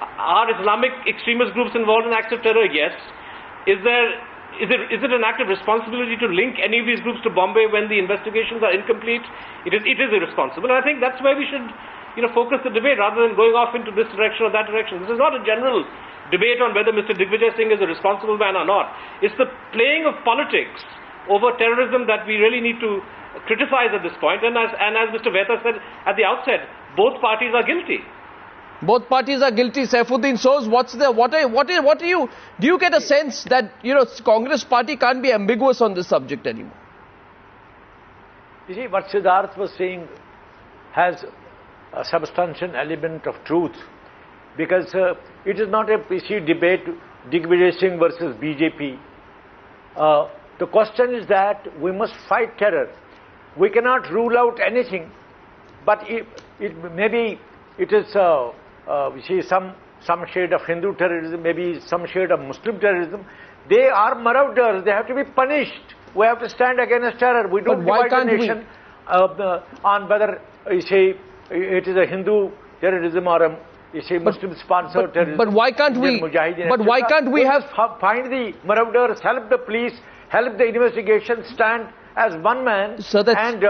Are Islamic extremist groups involved in acts of terror? Yes. Is it an act of responsibility to link any of these groups to Bombay when the investigations are incomplete? It is irresponsible. And I think that's where we should, focus the debate rather than going off into this direction or that direction. This is not a general debate on whether Mr. Digvijay Singh is a responsible man or not. It's the playing of politics over terrorism that we really need to criticize at this point. And as Mr. Mehta said at the outset, both parties are guilty. Both parties are guilty. Saifuddin Soz, do you get a sense that, Congress party can't be ambiguous on this subject anymore? You see, what Siddharth was saying has a substantial element of truth, because it is not a PC debate, Digvijay Singh versus BJP. The question is that we must fight terror. We cannot rule out anything, but maybe it is we see some shade of Hindu terrorism, maybe some shade of Muslim terrorism. They are marauders. They have to be punished. We have to stand against terror. We don't divide the nation on whether you say it is a Hindu terrorism or a Muslim-sponsored terrorism. But why can't we? Why can't we have find the marauders, help the police, help the investigation, stand as one man, and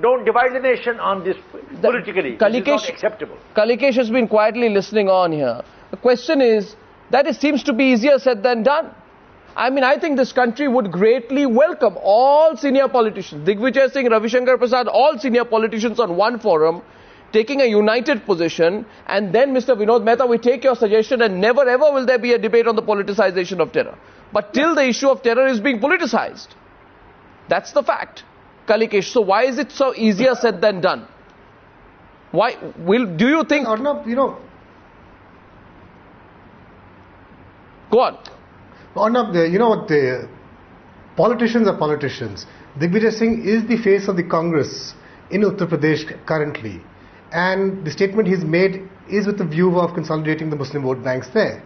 don't divide the nation on this politically. This is not acceptable. Kalikesh has been quietly listening on here. The question is that it seems to be easier said than done. I mean, I think this country would greatly welcome all senior politicians, Digvijay Singh, Ravi Shankar Prasad, all senior politicians on one forum, taking a united position, and then Mr. Vinod Mehta, we take your suggestion, and never ever will there be a debate on the politicization of terror. But till the issue of terror is being politicized. That's the fact, Kalikesh. So why is it so easier said than done? Why do you think? Arnab, Go on. Arnab, the politicians are politicians. Digvijay Singh is the face of the Congress in Uttar Pradesh currently, and the statement he's made is with the view of consolidating the Muslim vote banks there.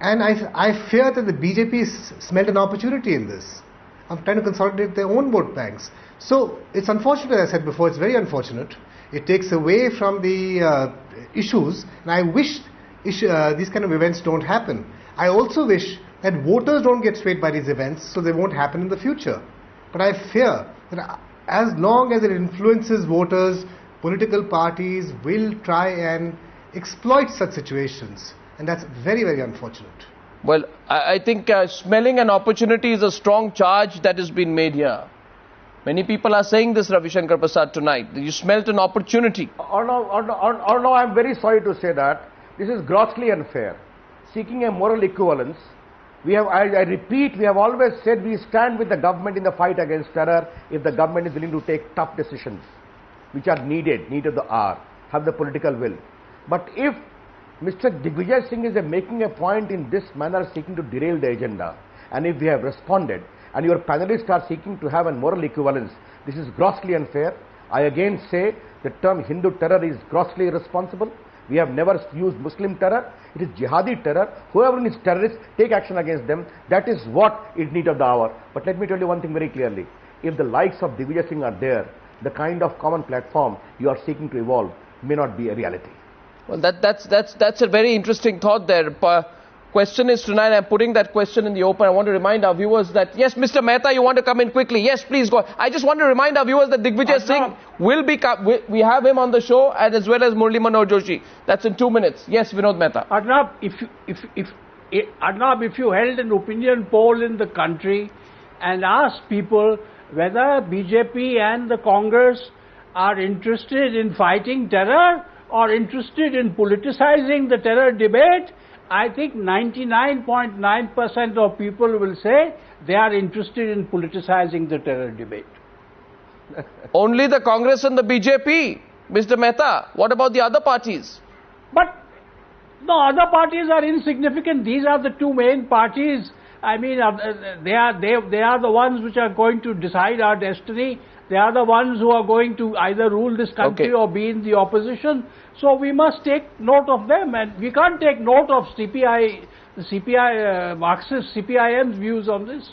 And I fear that the BJP smelled an opportunity in this. I'm trying to consolidate their own vote banks. So it's unfortunate, as I said before, it's very unfortunate. It takes away from the issues, and I wish these kind of events don't happen. I also wish that voters don't get swayed by these events, so they won't happen in the future. But I fear that as long as it influences voters, political parties will try and exploit such situations, and that's very, very unfortunate. Well, I think smelling an opportunity is a strong charge that has been made here. Many people are saying this, Ravi Shankar Prasad, tonight. You smelt an opportunity. No, I'm very sorry to say that. This is grossly unfair. Seeking a moral equivalence, I repeat, we have always said we stand with the government in the fight against terror if the government is willing to take tough decisions, which are need of the hour, have the political will. But if Mr. Digvijay Singh is making a point in this manner, seeking to derail the agenda, and if we have responded, and your panelists are seeking to have a moral equivalence, this is grossly unfair. I again say the term Hindu terror is grossly irresponsible. We have never used Muslim terror. It is jihadi terror. Whoever is terrorists, take action against them. That is what is need of the hour. But let me tell you one thing very clearly. If the likes of Digvijay Singh are there, the kind of common platform you are seeking to evolve may not be a reality. Well, that's a very interesting thought there. Question is tonight, I'm putting that question in the open. I want to remind our viewers that, yes, Mr. Mehta, you want to come in quickly. Yes, please go. I just want to remind our viewers that Digvijay Singh will be, we have him on the show, and as well as Murli Manohar Joshi. That's in 2 minutes. Yes, Vinod Mehta. Arnab, if you held an opinion poll in the country and asked people whether BJP and the Congress are interested in fighting terror or interested in politicizing the terror debate, I think 99.9% of people will say they are interested in politicizing the terror debate. Only the Congress and the BJP, Mr. Mehta. What about the other parties? But the other parties are insignificant. These are the two main parties. I mean, they are the ones which are going to decide our destiny. They are the ones who are going to either rule this country or be in the opposition. So we must take note of them, and we can't take note of Marxist CPIM's views on this.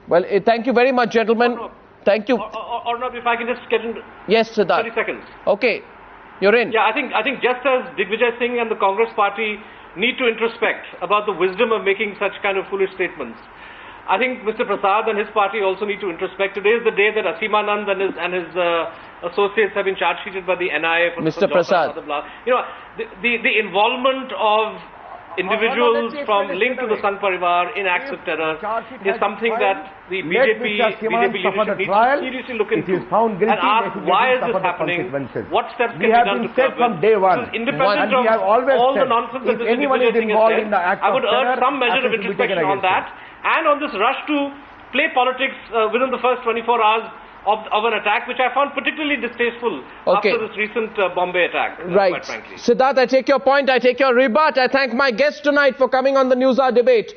Well, thank you very much, gentlemen. Thank you. Arnab, if I can just get in. Yes, Siddharth. 30 seconds. Okay, you're in. Yeah, I think just as Digvijay Singh and the Congress party need to introspect about the wisdom of making such kind of foolish statements. I think Mr. Prasad and his party also need to introspect. Today is the day that Asimanand and his associates have been charge sheeted by the NIA for Mr. Prasad. You know, the involvement of individuals linked to the Sangh Parivar in acts of terror is something that the BJP leadership needs to seriously look into and ask why is this happening, what steps can be done to curb it. This is independent of all the nonsense that this individual thing has said. I would urge some measure of introspection on that and on this rush to play politics within the first 24 hours of an attack, which I found particularly distasteful after this recent Bombay attack, right. quite frankly. Siddharth, I take your point, I take your rebut. I thank my guest tonight for coming on the Newshour debate.